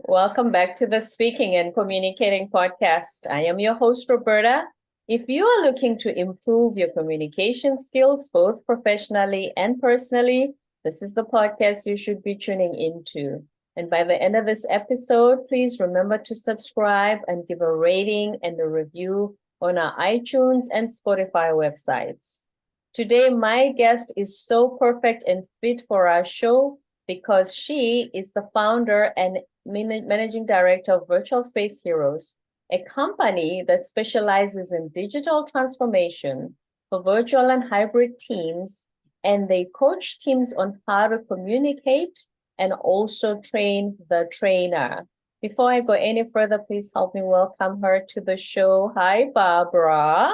Welcome back to the Speaking and Communicating podcast. I am your host, Roberta. If you are looking to improve your communication skills, both professionally and personally, this is the podcast you should be tuning into. And by the end of this episode, please remember to subscribe and give a rating and a review on our iTunes and Spotify websites. Today, my guest is so perfect and fit for our show because she is the founder and managing director of Virtual Space Heroes, a company that specializes in digital transformation for virtual and hybrid teams, and they coach teams on how to communicate and also train the trainer. Before I go any further, please help me welcome her to the show. Hi, Barbara.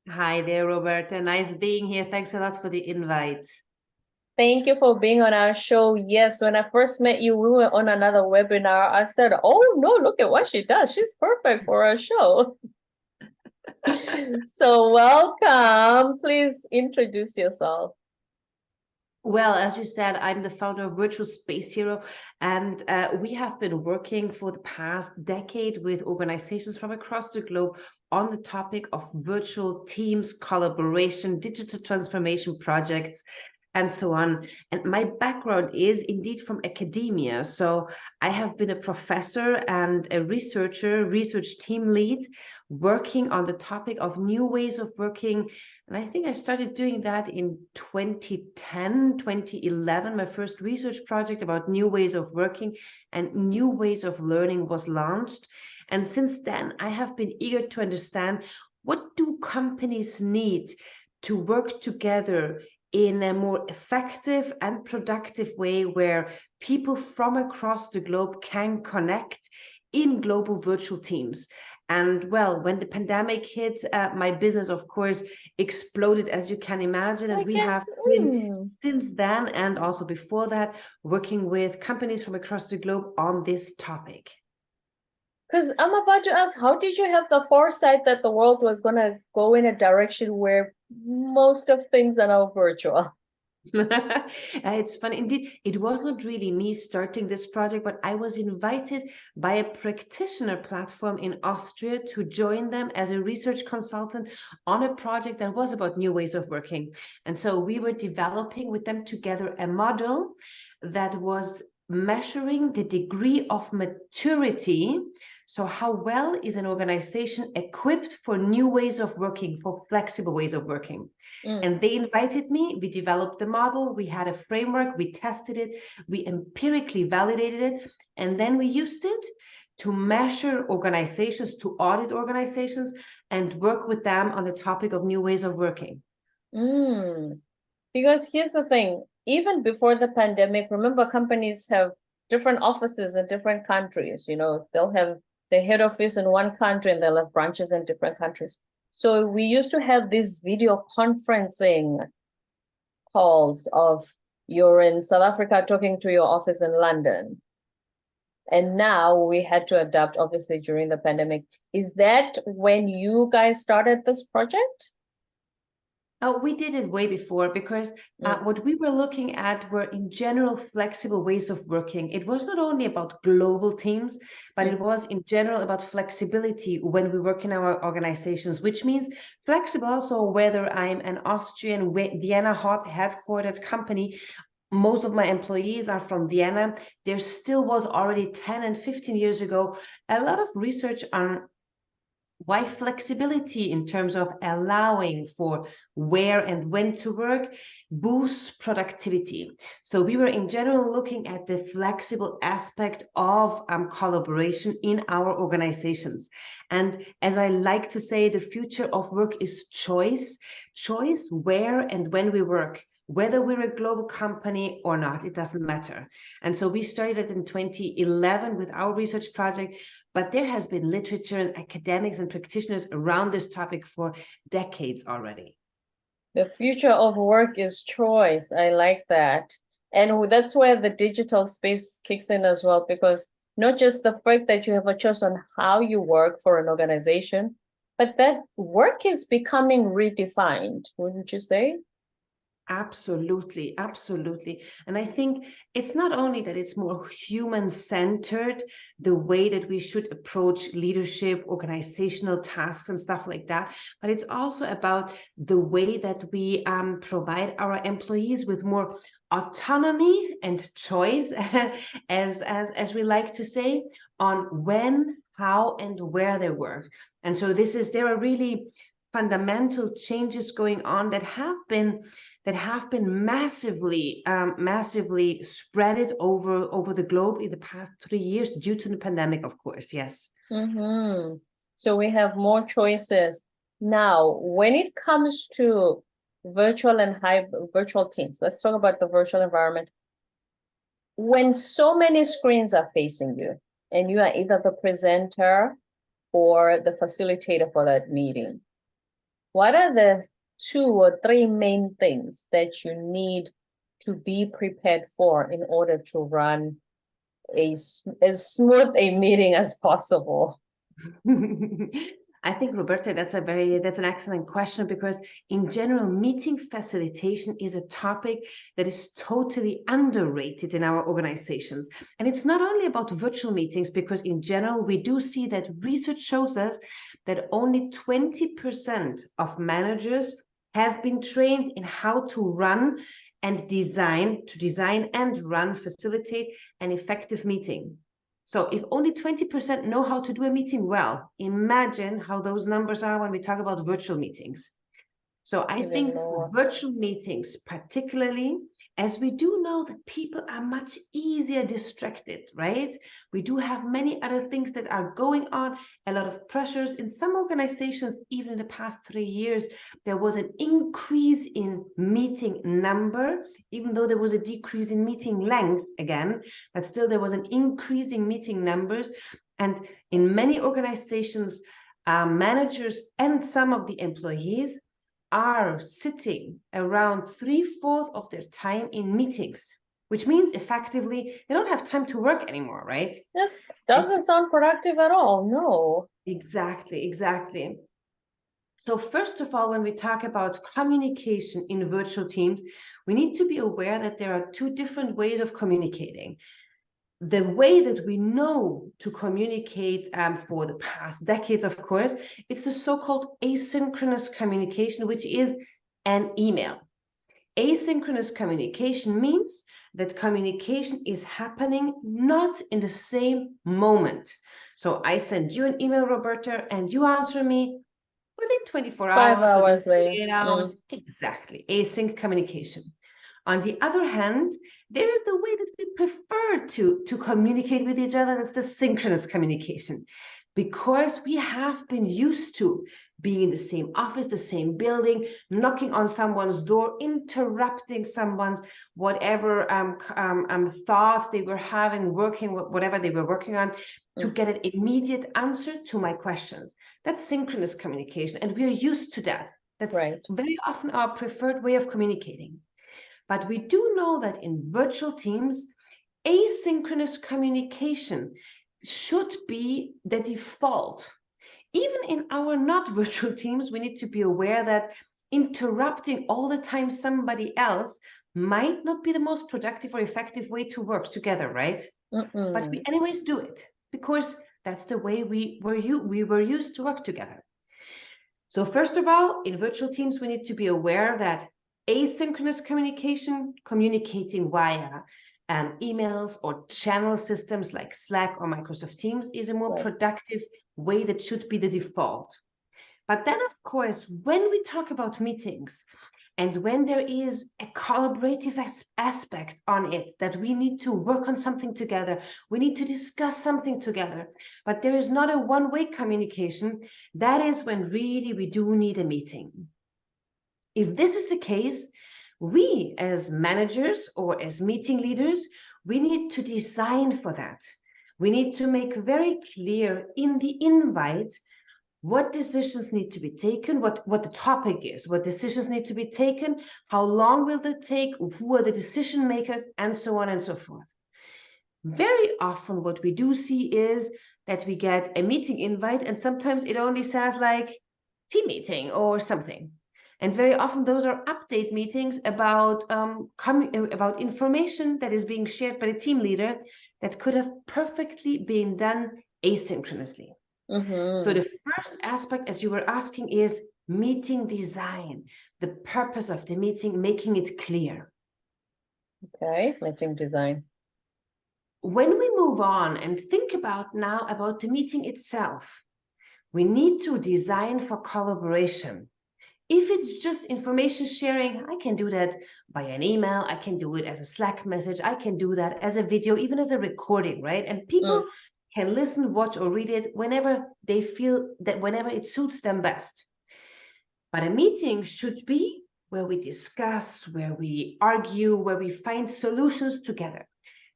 Hi there, Roberta. Nice being here. Thanks a lot for the invite. Thank you for being on our show. Yes, when I first met you, we were on another webinar. I said, oh, no, look at what she does. She's perfect for our show. So welcome. Please introduce yourself. Well, as you said, I'm the founder of Virtual Space Hero, and we have been working for the past decade with organizations from across the globe on the topic of virtual teams, collaboration, digital transformation projects, and so on. And my background is indeed from academia. So I have been a professor and a researcher, research team lead, working on the topic of new ways of working. And I think I started doing that in 2010, 2011. My first research project about new ways of working and new ways of learning was launched. And since then, I have been eager to understand, what do companies need to work together in a more effective and productive way where people from across the globe can connect in global virtual teams. And well, when the pandemic hit, my business, of course, exploded, as you can imagine. And we have been since then, and also before that, working with companies from across the globe on this topic. Because I'm about to ask, how did you have the foresight that the world was going to go in a direction where most of things are now virtual? It's funny. Indeed, it was not really me starting this project, but I was invited by a practitioner platform in Austria to join them as a research consultant on a project that was about new ways of working. And so we were developing with them together a model that was measuring the degree of maturity. So how well is an organization equipped for new ways of working, for flexible ways of working? And they invited me. We developed the model. We had a framework. We tested it. We empirically validated it. And then we used it to measure organizations, to audit organizations, and work with them on the topic of new ways of working. Because here's the thing, even before the pandemic, remember, companies have different offices in different countries. You know, they'll have the head office in one country and they'll have branches in different countries. So we used to have these video conferencing calls of you're in South Africa talking to your office in London. And now we had to adapt, obviously, during the pandemic. Is that when you guys started this project? Oh, we did it way before, because what we were looking at were, in general, flexible ways of working. It was not only about global teams, but it was in general about flexibility when we work in our organizations, which means flexible also whether I'm an Austrian Vienna headquartered company. Most of my employees are from Vienna. There still was already 10 and 15 years ago a lot of research on why flexibility in terms of allowing for where and when to work boosts productivity. So we were in general looking at the flexible aspect of collaboration in our organizations. And as I like to say, the future of work is choice where and when we work. Whether we're a global company or not, it doesn't matter. And so we started in 2011 with our research project, but there has been literature and academics and practitioners around this topic for decades already. The future of work is choice. I like that. And that's where the digital space kicks in as well, because not just the fact that you have a choice on how you work for an organization, but that work is becoming redefined, wouldn't you say? Absolutely, absolutely. And I think it's not only that it's more human-centered, the way that we should approach leadership, organizational tasks and stuff like that, but it's also about the way that we provide our employees with more autonomy and choice, as we like to say, on when, how, and where they work. And so there are really fundamental changes going on that have been massively spread it over the globe in the past 3 years due to the pandemic, of course. Yes. Mm-hmm. So we have more choices. Now, when it comes to virtual and virtual teams, let's talk about the virtual environment. When so many screens are facing you, and you are either the presenter or the facilitator for that meeting, what are the 2 or 3 main things that you need to be prepared for in order to run as smooth a meeting as possible? I think, Roberta, that's an excellent question, because in general, meeting facilitation is a topic that is totally underrated in our organizations. And it's not only about virtual meetings, because in general, we do see that research shows us that only 20% of managers have been trained in how to run and design and facilitate an effective meeting. So if only 20% know how to do a meeting well, imagine how those numbers are when we talk about virtual meetings. So I think for virtual meetings, particularly, as we do know that people are much easier distracted, right? We do have many other things that are going on, a lot of pressures. In some organizations, even in the past 3 years, there was an increase in meeting number, even though there was a decrease in meeting length again, but still there was an increase in meeting numbers. And in many organizations, managers and some of the employees are sitting around 3/4 of their time in meetings, which means effectively they don't have time to work anymore, right? This doesn't sound productive at all. No. Exactly. So first of all, when we talk about communication in virtual teams, we need to be aware that there are 2 different ways of communicating. The way that we know to communicate for the past decades, of course, it's the so-called asynchronous communication, which is an email. Asynchronous communication means that communication is happening not in the same moment. So I send you an email, Roberta, and you answer me within 24 5 hours, hours within later. 48 hours. Exactly, async communication. On the other hand, there is the way that we prefer to communicate with each other. That's the synchronous communication, because we have been used to being in the same office, the same building, knocking on someone's door, interrupting someone's whatever thoughts they were having, whatever they were working on, to get an immediate answer to my questions. That's synchronous communication, and we are used to that. That's very often our preferred way of communicating. But we do know that in virtual teams, asynchronous communication should be the default. Even in our not virtual teams, we need to be aware that interrupting all the time somebody else might not be the most productive or effective way to work together, right? But we anyways do it, because that's the way we were used to work together. So first of all, in virtual teams, we need to be aware that asynchronous communication, communicating via emails or channel systems like Slack or Microsoft Teams, is a more productive way that should be the default. But then, of course, when we talk about meetings, and when there is a collaborative aspect on it, that we need to work on something together, we need to discuss something together, but there is not a one-way communication, that is when really we do need a meeting. If this is the case, we as managers or as meeting leaders, we need to design for that. We need to make very clear in the invite what decisions need to be taken, what the topic is, what decisions need to be taken, how long will it take, who are the decision makers, and so on and so forth. Very often what we do see is that we get a meeting invite, and sometimes it only says like team meeting or something. And very often those are update meetings about about information that is being shared by the team leader that could have perfectly been done asynchronously. So the first aspect, as you were asking, is meeting design, the purpose of the meeting, making it clear. Okay, meeting design. When we move on and think about now about the meeting itself, we need to design for collaboration. If it's just information sharing, I can do that by an email, I can do it as a Slack message, I can do that as a video, even as a recording, right? And people can listen, watch, or read it whenever they feel that, whenever it suits them best. But a meeting should be where we discuss, where we argue, where we find solutions together.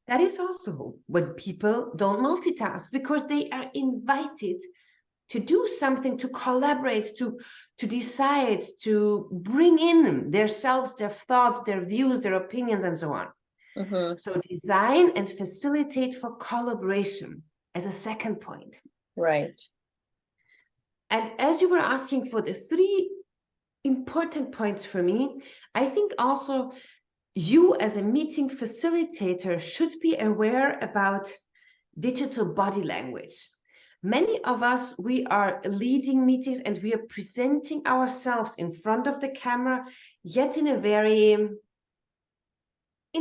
That is also when people don't multitask, because they are invited to do something, to collaborate, to decide, to bring in themselves, their thoughts, their views, their opinions, and so on. So design and facilitate for collaboration as a second point. Right. And as you were asking for the three important points for me, I think also you as a meeting facilitator should be aware about digital body language. Many of us, we are leading meetings and we are presenting ourselves in front of the camera, yet in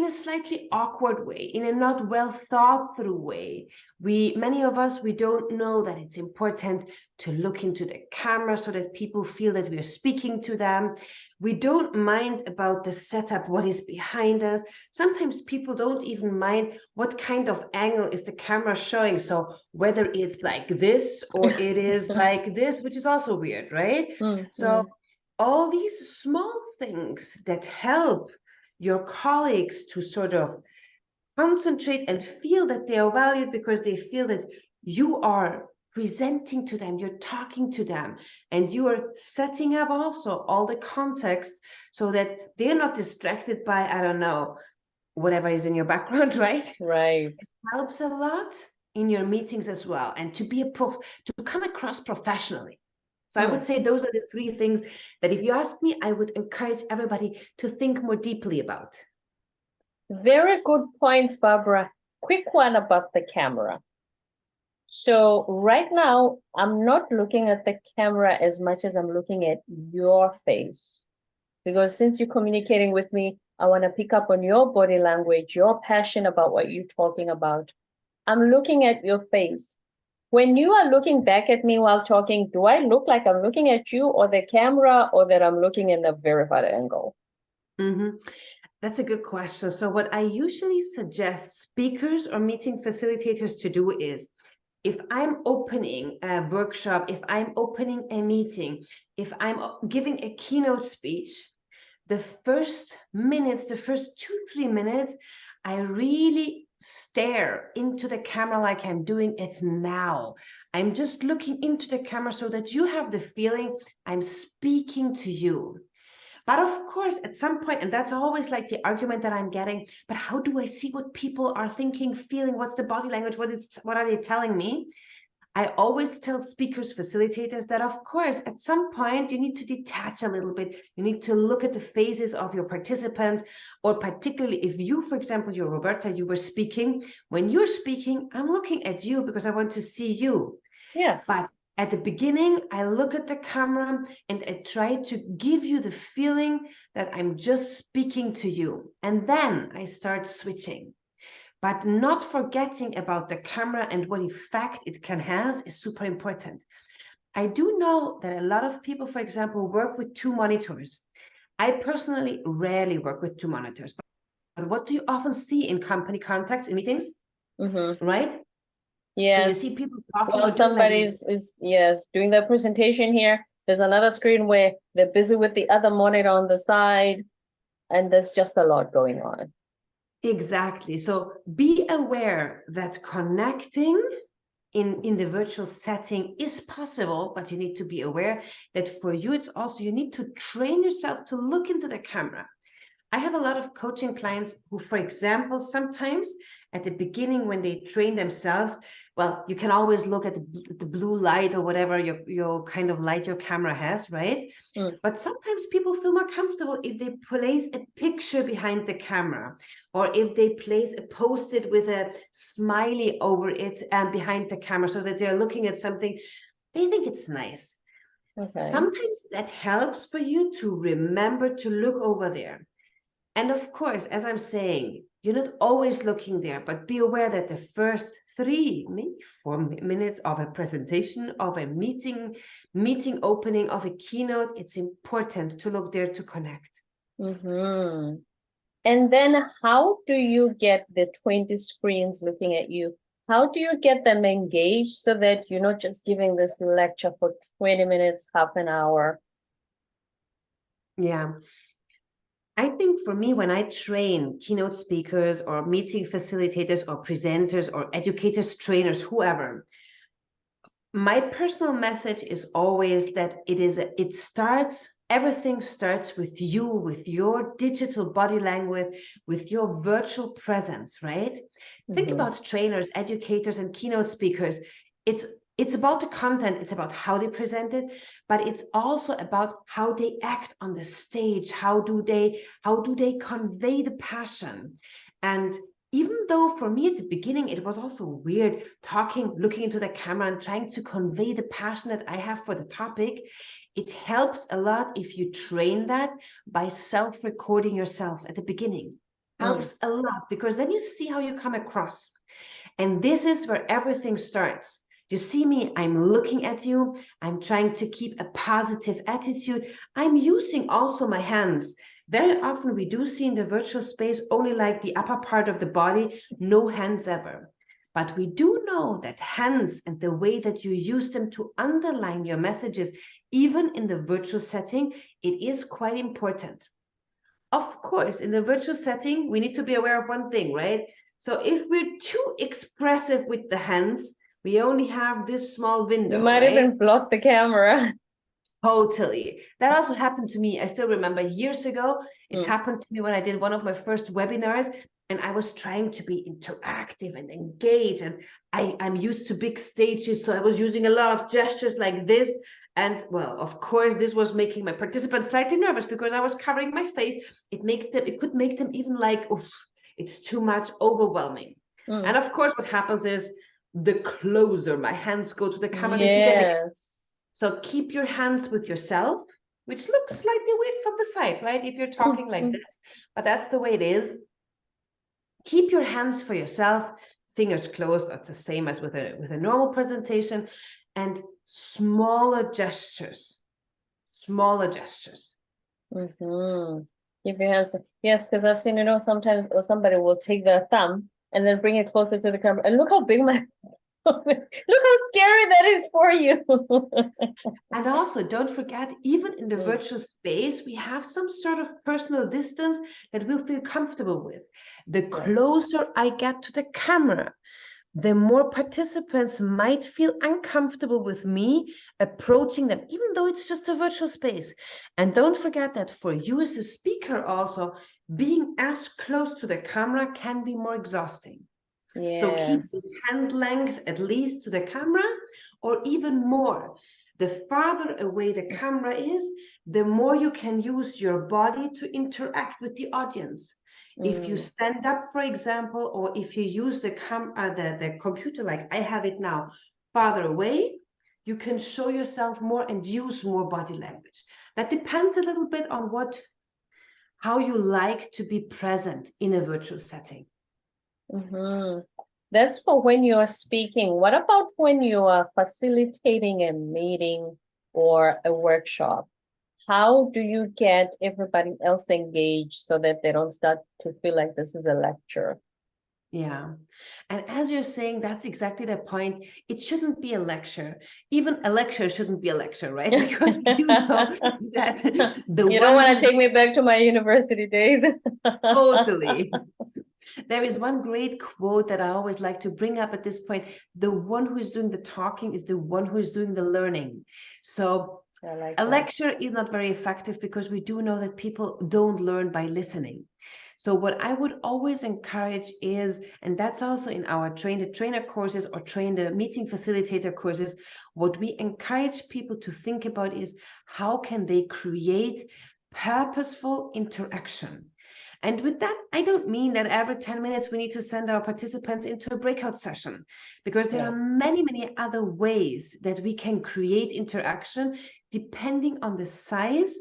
a slightly awkward way, in a not well thought through way. Many of us, we don't know that it's important to look into the camera so that people feel that we are speaking to them. We don't mind about the setup, what is behind us. Sometimes people don't even mind what kind of angle is the camera showing. So whether it's like this or it is like this, which is also weird, right? So all these small things that help your colleagues to sort of concentrate and feel that they are valued, because they feel that you are presenting to them, you're talking to them, and you are setting up also all the context so that they're not distracted by, I don't know, whatever is in your background, right? Right. It helps a lot in your meetings as well, and to be to come across professionally. So I would say those are the three things that, if you ask me, I would encourage everybody to think more deeply about. Very good points, Barbara. Quick one about the camera. So right now, I'm not looking at the camera as much as I'm looking at your face. Because since you're communicating with me, I want to pick up on your body language, your passion about what you're talking about. I'm looking at your face. When you are looking back at me while talking, do I look like I'm looking at you or the camera, or that I'm looking in a very hard angle? That's a good question. So what I usually suggest speakers or meeting facilitators to do is, if I'm opening a workshop, if I'm opening a meeting, if I'm giving a keynote speech, the first minutes, the first 2-3 minutes, I really stare into the camera like I'm doing it now. I'm just looking into the camera so that you have the feeling I'm speaking to you. But of course, at some point, and that's always like the argument that I'm getting, but how do I see what people are thinking, feeling? What's the body language? What are they telling me? I always tell speakers, facilitators, that of course, at some point, you need to detach a little bit. You need to look at the faces of your participants, or particularly if you, for example, you're Roberta, you were speaking. When you're speaking, I'm looking at you because I want to see you. Yes. But at the beginning, I look at the camera and I try to give you the feeling that I'm just speaking to you. And then I start switching. But not forgetting about the camera and what effect it can have is super important. I do know that a lot of people, for example, work with 2 monitors. I personally rarely work with 2 monitors. But what do you often see in company contacts, in meetings? Right? Yes. So you see people talking. Well, somebody's doing their presentation here. There's another screen where they're busy with the other monitor on the side, and there's just a lot going on. Exactly. So be aware that connecting in the virtual setting is possible, but you need to be aware that for you, it's also, you need to train yourself to look into the camera. I have a lot of coaching clients who, for example, sometimes at the beginning when they train themselves, well, you can always look at the blue light or whatever your kind of light your camera has, right? Mm. But sometimes people feel more comfortable if they place a picture behind the camera, or if they place a post-it with a smiley over it and behind the camera, so that they're looking at something. They think it's nice. Okay. Sometimes that helps for you to remember to look over there. And of course, as I'm saying, you're not always looking there, but be aware that the first 3, maybe 4 minutes of a presentation, of a meeting opening, of a keynote, it's important to look there to connect. Mm-hmm. And then how do you get the 20 screens looking at you? How do you get them engaged so that you're not just giving this lecture for 20 minutes, half an hour? Yeah. I think for me, when I train keynote speakers or meeting facilitators or presenters or educators, trainers, whoever, my personal message is always that everything starts with you, with your digital body language, with your virtual presence, right? Think about trainers, educators, and keynote speakers. It's about the content, it's about how they present it, but it's also about how they act on the stage. How do they convey the passion? And even though for me at the beginning it was also weird looking into the camera and trying to convey the passion that I have for the topic, it helps a lot if you train that by self-recording yourself at the beginning. Helps a lot, because then you see how you come across. And this is where everything starts. You see me, I'm looking at you, I'm trying to keep a positive attitude. I'm using also my hands. Very often we do see in the virtual space only like the upper part of the body, no hands ever. But we do know that hands and the way that you use them to underline your messages, even in the virtual setting, it is quite important. Of course, in the virtual setting, we need to be aware of one thing, right? So if we're too expressive with the hands, we only have this small You window, might right? even block the camera. Totally. That also happened to me. I still remember years ago, it happened to me when I did one of my first webinars, and I was trying to be interactive and engaged. And I'm used to big stages, so I was using a lot of gestures like this. And well, of course, this was making my participants slightly nervous because I was covering my face. It could make them even like, oof, it's too much, overwhelming. And of course, what happens is the closer my hands go to the camera, the bigger they get. Yes. So keep your hands with yourself, which looks slightly weird from the side, right? If you're talking like this, but that's the way it is. Keep your hands for yourself, fingers closed. That's the same as with a normal presentation, and smaller gestures. Smaller gestures. Keep your hands. Yes, because I've seen, sometimes or somebody will take their thumb and then bring it closer to the camera. And look how big my look how scary that is for you. And also, don't forget, even in the virtual space, we have some sort of personal distance that we'll feel comfortable with. The closer I get to the camera, the more participants might feel uncomfortable with me approaching them, even though it's just a virtual space. And don't forget that for you as a speaker also, being as close to the camera can be more exhausting. So keep this hand length at least to the camera, or even more. The farther away the camera is, the more you can use your body to interact with the audience. If you stand up, for example, or if you use the computer like I have it now, farther away, you can show yourself more and use more body language. That depends a little bit on how you like to be present in a virtual setting. That's for when you are speaking. What about when you are facilitating a meeting or a workshop? How do you get everybody else engaged so that they don't start to feel like this is a lecture? Yeah. And as you're saying, that's exactly the point. It shouldn't be a lecture. Even a lecture shouldn't be a lecture, right? Because we do know that you don't want to take me back to my university days. Totally. There is one great quote that I always like to bring up at this point. The one who is doing the talking is the one who is doing the learning. So I like A that. lecture is not very effective because we do know that people don't learn by listening. So what I would always encourage is, and that's also in our train the trainer courses or train the meeting facilitator courses, what we encourage people to think about is how can they create purposeful interaction. And with that, I don't mean that every 10 minutes we need to send our participants into a breakout session, because there Yeah. are many, many other ways that we can create interaction depending on the size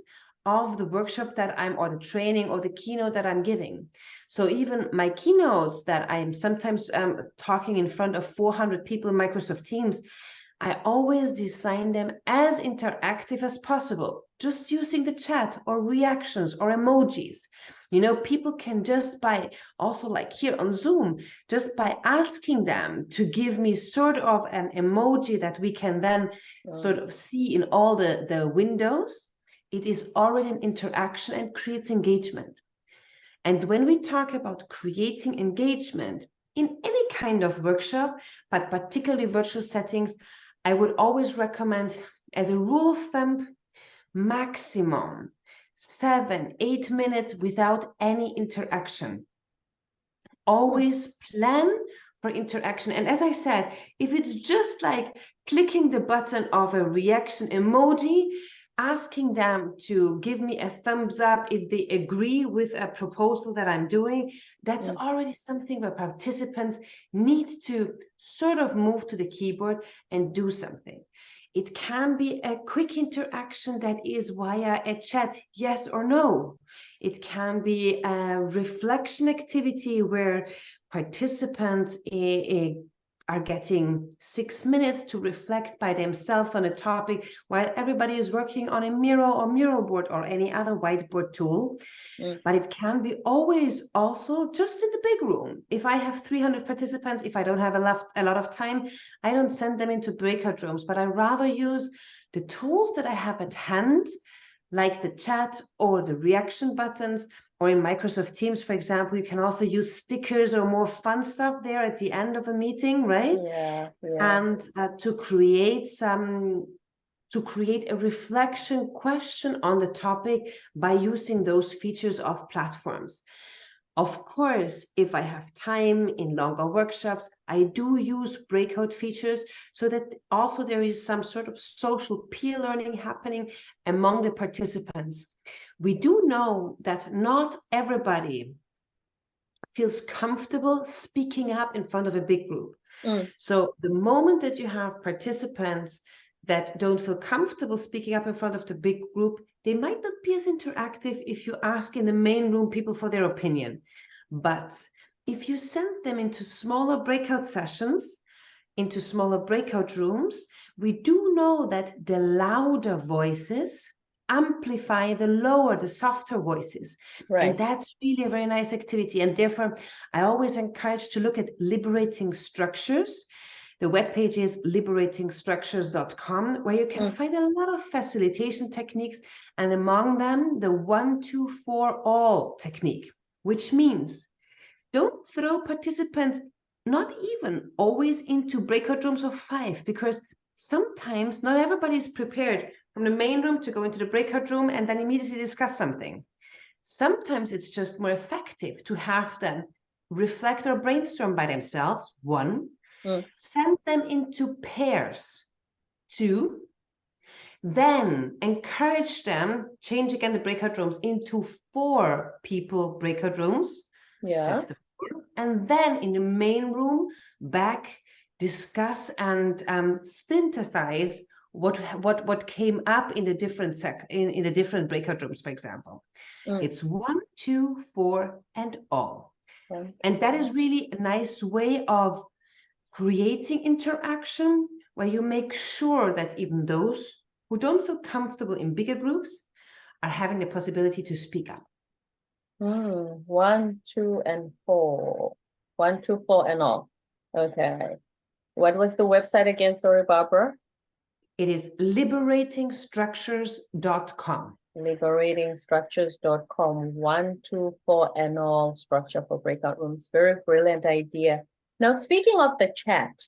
of the workshop that I'm, or the training or the keynote that I'm giving. So even my keynotes that I'm sometimes talking in front of 400 people in Microsoft Teams, I always design them as interactive as possible, just using the chat or reactions or emojis. You know, people can just by, also like here on Zoom, just by asking them to give me sort of an emoji that we can then sort of see in all the windows, it is already an interaction and creates engagement. And when we talk about creating engagement in any kind of workshop, but particularly virtual settings, I would always recommend, as a rule of thumb, maximum 7-8 minutes without any interaction. Always plan for interaction. And as I said, if it's just like clicking the button of a reaction emoji, asking them to give me a thumbs up if they agree with a proposal that I'm doing, that's already something where participants need to sort of move to the keyboard and do something. It can be a quick interaction that is via a chat, yes or no. It can be a reflection activity where participants are getting 6 minutes to reflect by themselves on a topic while everybody is working on a Miro or mural board or any other whiteboard tool. But it can be always also just in the big room. If I have 300 participants, if I don't have a lot of time, I don't send them into breakout rooms, but I rather use the tools that I have at hand, like the chat or the reaction buttons, or in Microsoft Teams, for example, you can also use stickers or more fun stuff there at the end of a meeting, right? Yeah. And to create a reflection question on the topic by using those features of platforms. Of course, if I have time in longer workshops, I do use breakout features so that also there is some sort of social peer learning happening among the participants. We do know that not everybody feels comfortable speaking up in front of a big group. So the moment that you have participants that don't feel comfortable speaking up in front of the big group, they might not be as interactive if you ask in the main room people for their opinion. But if you send them into smaller breakout sessions, into smaller breakout rooms, we do know that the louder voices amplify the lower, the softer voices. Right. And that's really a very nice activity. And therefore, I always encourage to look at liberating structures. The webpage is liberatingstructures.com, where you can find a lot of facilitation techniques, and among them, the 1-2-4-all technique, which means don't throw participants, not even always into breakout rooms of 5, because sometimes not everybody is prepared from the main room to go into the breakout room and then immediately discuss something. Sometimes it's just more effective to have them reflect or brainstorm by themselves, 1, send them into pairs, 2, then encourage them, change again the breakout rooms into 4 people breakout rooms. That's the 4. And then in the main room, back, discuss and synthesize what came up in the different in the different breakout rooms, for example. It's 1, 2, 4, and all. And that is really a nice way of creating interaction, where you make sure that even those who don't feel comfortable in bigger groups are having the possibility to speak up. 1, 2, and 4. 1, 2, 4, and all. Okay. What was the website again? Sorry, Barbara. It is liberatingstructures.com. Liberatingstructures.com. 1, 2, 4, and all structure for breakout rooms. Very brilliant idea. Now, speaking of the chat,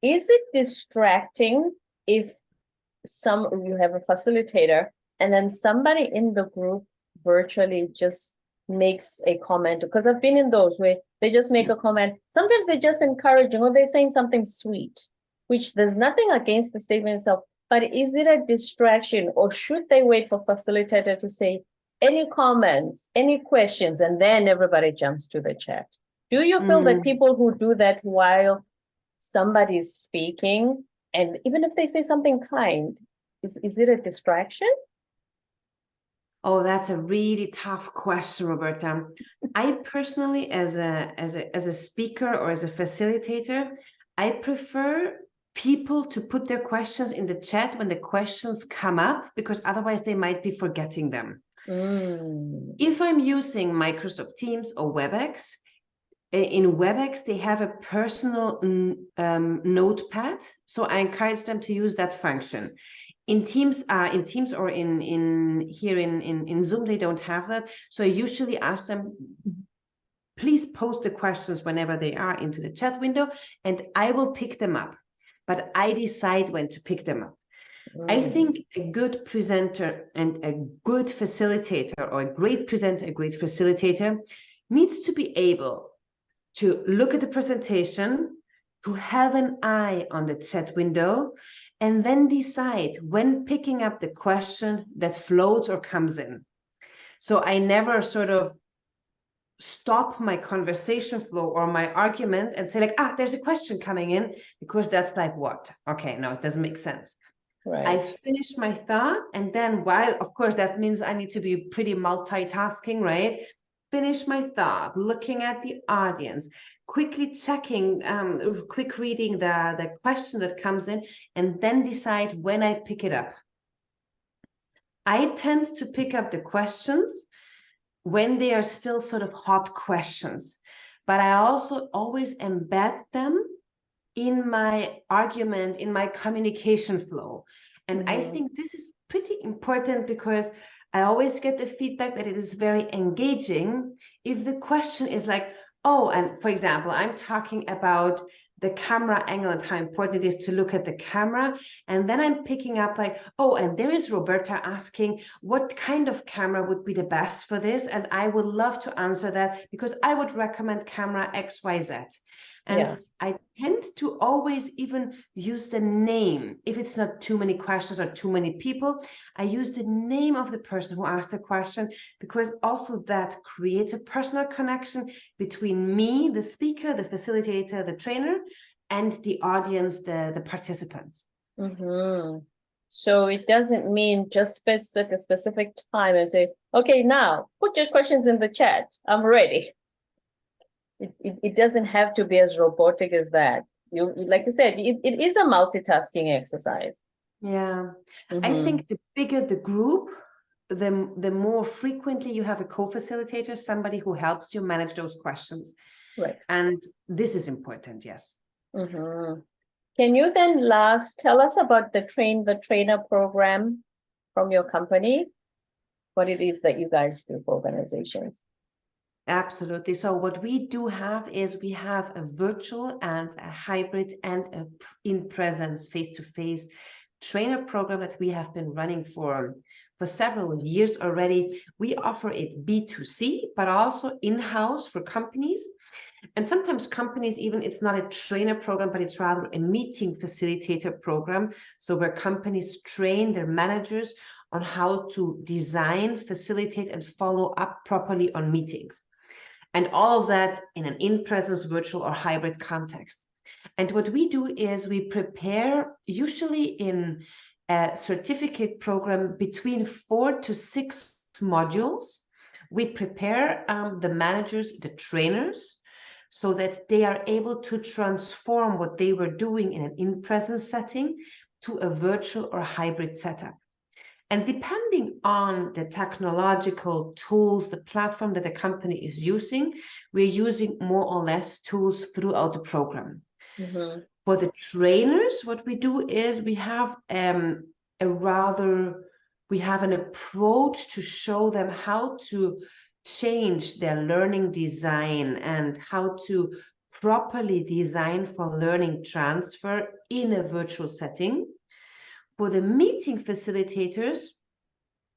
is it distracting if you have a facilitator, and then somebody in the group virtually just makes a comment, because I've been in those where they just make a comment. Sometimes they're just encouraging or they're saying something sweet, which there's nothing against the statement itself, but is it a distraction, or should they wait for facilitator to say any comments, any questions, and then everybody jumps to the chat? Do you feel that people who do that while somebody's speaking, and even if they say something kind, is it a distraction? Oh, that's a really tough question, Roberta. I personally, as a speaker or as a facilitator, I prefer people to put their questions in the chat when the questions come up, because otherwise they might be forgetting them. If I'm using Microsoft Teams or WebEx, in WebEx, they have a personal notepad, so I encourage them to use that function. In Teams or in Zoom, they don't have that. So I usually ask them, please post the questions whenever they are into the chat window, and I will pick them up. But I decide when to pick them up. I think a good presenter and a good facilitator, or a great presenter, a great facilitator, needs to be able to look at the presentation, to have an eye on the chat window, and then decide when picking up the question that floats or comes in. So I never sort of stop my conversation flow or my argument and say like, there's a question coming in, because that's like, what? Okay, no, it doesn't make sense. Right. I finished my thought, and then while, of course, that means I need to be pretty multitasking, right? Finish my thought, looking at the audience, quickly checking, quick reading the question that comes in, and then decide when I pick it up. I tend to pick up the questions when they are still sort of hot questions, but I also always embed them in my argument, in my communication flow. And I think this is pretty important, because I always get the feedback that it is very engaging if the question is like, oh, and for example, I'm talking about the camera angle and how important it is to look at the camera. And then I'm picking up like, oh, and there is Roberta asking what kind of camera would be the best for this. And I would love to answer that, because I would recommend camera XYZ. And I tend to always even use the name. If it's not too many questions or too many people, I use the name of the person who asked the question, because also that creates a personal connection between me, the speaker, the facilitator, the trainer, and the audience, the participants. So it doesn't mean just set a specific time and say, okay, now put your questions in the chat, I'm ready. It doesn't have to be as robotic as that. You like you said, it is a multitasking exercise. Yeah. I think the bigger the group, the more frequently you have a co-facilitator, somebody who helps you manage those questions. Right. And this is important, yes. Can you then last tell us about the Train the Trainer program from your company? What it is that you guys do for organizations? Absolutely. So what we do have is we have a virtual and a hybrid and a in-presence face-to-face trainer program that we have been running for several years already. We offer it B2C, but also in-house for companies. And sometimes companies, even it's not a trainer program, but it's rather a meeting facilitator program. So where companies train their managers on how to design, facilitate, and follow up properly on meetings. And all of that in an in-presence, virtual, or hybrid context. And what we do is we prepare, usually in a certificate program, between 4 to 6 modules. We prepare the managers, the trainers, so that they are able to transform what they were doing in an in-presence setting to a virtual or hybrid setup. And depending on the technological tools, the platform that the company is using, we're using more or less tools throughout the program. For the trainers, what we do is we have an approach to show them how to change their learning design and how to properly design for learning transfer in a virtual setting. for the meeting facilitators,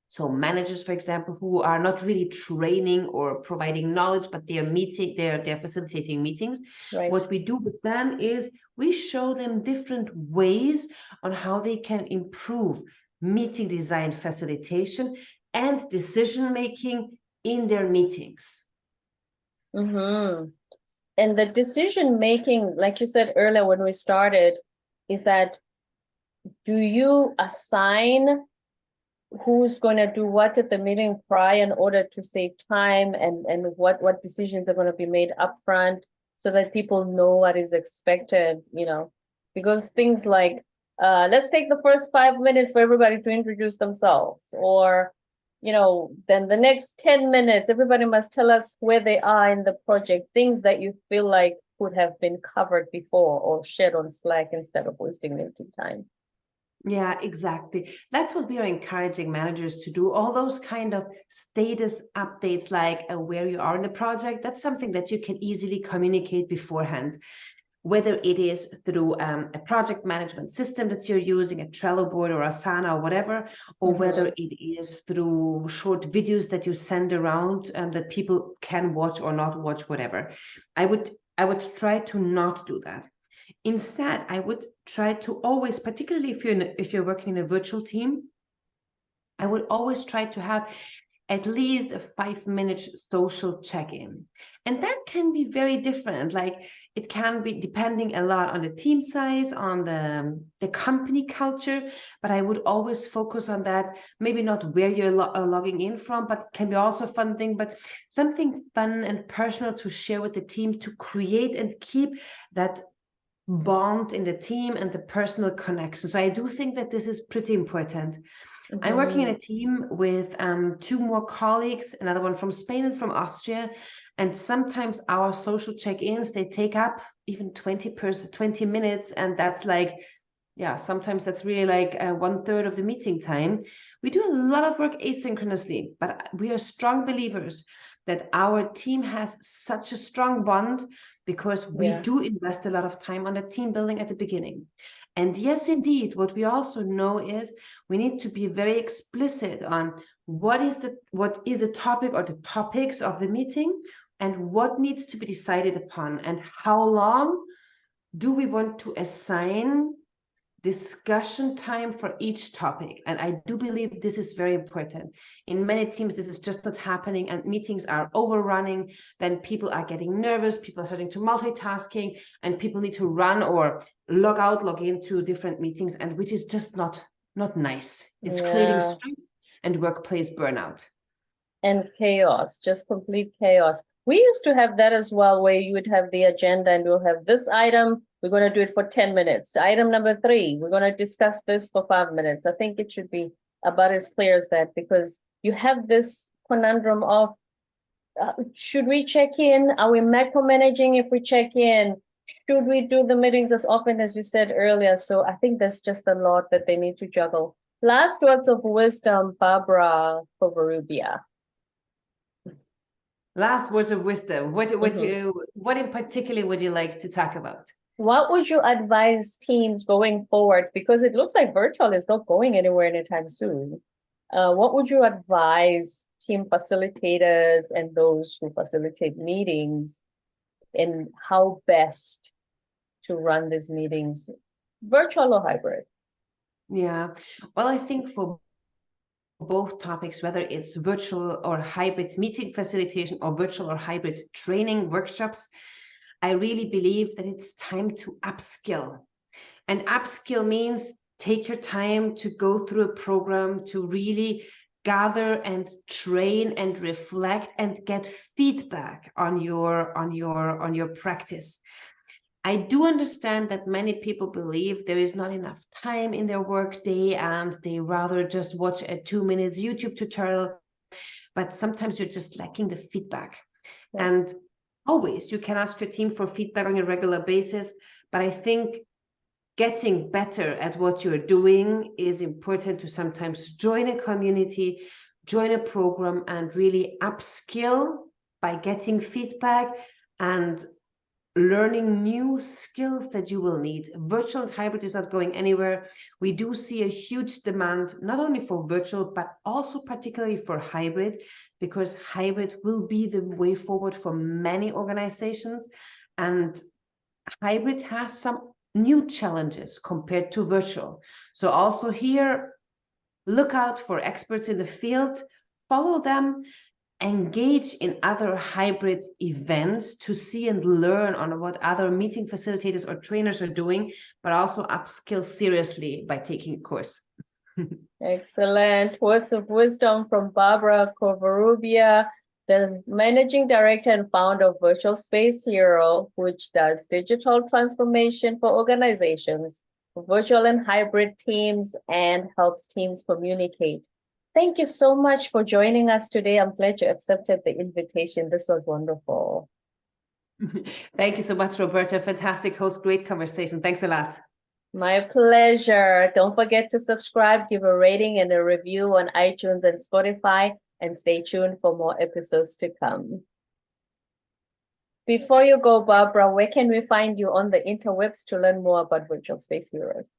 so managers, for example, who are not really training or providing knowledge, but they're facilitating meetings. Right. What we do with them is we show them different ways on how they can improve meeting design facilitation and decision making in their meetings. Mm-hmm. And the decision making, like you said earlier when we started, is that do you assign who's going to do what at the meeting prior in order to save time, and what decisions are going to be made upfront so that people know what is expected, because things like let's take the first 5 minutes for everybody to introduce themselves, or then the next 10 minutes everybody must tell us where they are in the project, things that you feel like could have been covered before or shared on Slack instead of wasting meeting time. Yeah, exactly. That's what we are encouraging managers to do. All those kind of status updates, like where you are in the project, that's something that you can easily communicate beforehand, whether it is through a project management system that you're using, a Trello board or Asana or whatever, or whether it is through short videos that you send around that people can watch or not watch, whatever. I would try to not do that. Instead, I would try to always, particularly if you're working in a virtual team, I would always try to have at least a 5-minute social check-in. And that can be very different. Like it can be depending a lot on the team size, on the company culture, but I would always focus on that. Maybe not where you're logging in from, but can be also a fun thing, but something fun and personal to share with the team to create and keep that bond in the team and the personal connection. So I do think that this is pretty important. I'm working in a team with 2 more colleagues, another one from Spain and from Austria. And sometimes our social check-ins, they take up even 20 minutes. And that's like, yeah, sometimes that's really like 1/3 of the meeting time. We do a lot of work asynchronously, but we are strong believers that our team has such a strong bond because we do invest a lot of time on the team building at the beginning. And yes, indeed, what we also know is we need to be very explicit on what is the topic or the topics of the meeting and what needs to be decided upon and how long do we want to assign discussion time for each topic. And I do believe this is very important. In many teams, this is just not happening and meetings are overrunning. Then people are getting nervous, people are starting to multitasking, and people need to run or log out, log into different meetings, and which is just not nice. It's creating stress and workplace burnout. And chaos, just complete chaos. We used to have that as well, where you would have the agenda and we'll have this item, we're going to do it for 10 minutes. Item number 3, we're going to discuss this for 5 minutes. I think it should be about as clear as that, because you have this conundrum of, should we check in? Are we micromanaging if we check in? Should we do the meetings as often as you said earlier? So I think there's just a lot that they need to juggle. Last words of wisdom, Barbara Covarrubias. Last words of wisdom. What in particular would you like to talk about? What would you advise teams going forward? Because it looks like virtual is not going anywhere anytime soon. What would you advise team facilitators and those who facilitate meetings in how best to run these meetings, virtual or hybrid? Yeah, well, I think for both topics, whether it's virtual or hybrid meeting facilitation or virtual or hybrid training workshops, I really believe that it's time to upskill. And upskill means take your time to go through a program to really gather and train and reflect and get feedback on your practice. I do understand that many people believe there is not enough time in their workday and they rather just watch a 2 minute YouTube tutorial, but sometimes you're just lacking the feedback. Yeah. And always you can ask your team for feedback on a regular basis, but I think getting better at what you're doing is important to sometimes join a community, join a program, and really upskill by getting feedback and learning new skills that you will need. Virtual and hybrid is not going anywhere. We do see a huge demand, not only for virtual, but also particularly for hybrid, because hybrid will be the way forward for many organizations. And hybrid has some new challenges compared to virtual. So also here, look out for experts in the field, follow them, engage in other hybrid events to see and learn on what other meeting facilitators or trainers are doing, but also upskill seriously by taking a course. Excellent. Words of wisdom from Barbara Covarrubias, the managing director and founder of Virtual Space Hero, which does digital transformation for organizations, virtual and hybrid teams, and helps teams communicate. Thank you so much for joining us today. I'm glad you accepted the invitation. This was wonderful. Thank you so much, Roberta. Fantastic host, great conversation. Thanks a lot. My pleasure. Don't forget to subscribe, give a rating and a review on iTunes and Spotify, and stay tuned for more episodes to come. Before you go, Barbara, where can we find you on the interwebs to learn more about Virtual Space Heroes?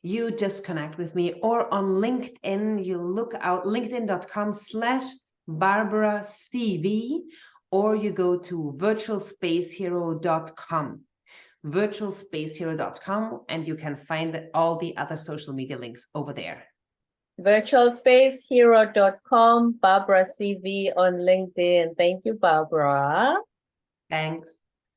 You just connect with me, or on LinkedIn, you look out linkedin.com/Barbara CV, or you go to virtualspacehero.com, virtualspacehero.com, and you can find all the other social media links over there. Virtualspacehero.com, Barbara CV on LinkedIn. Thank you, Barbara. Thanks.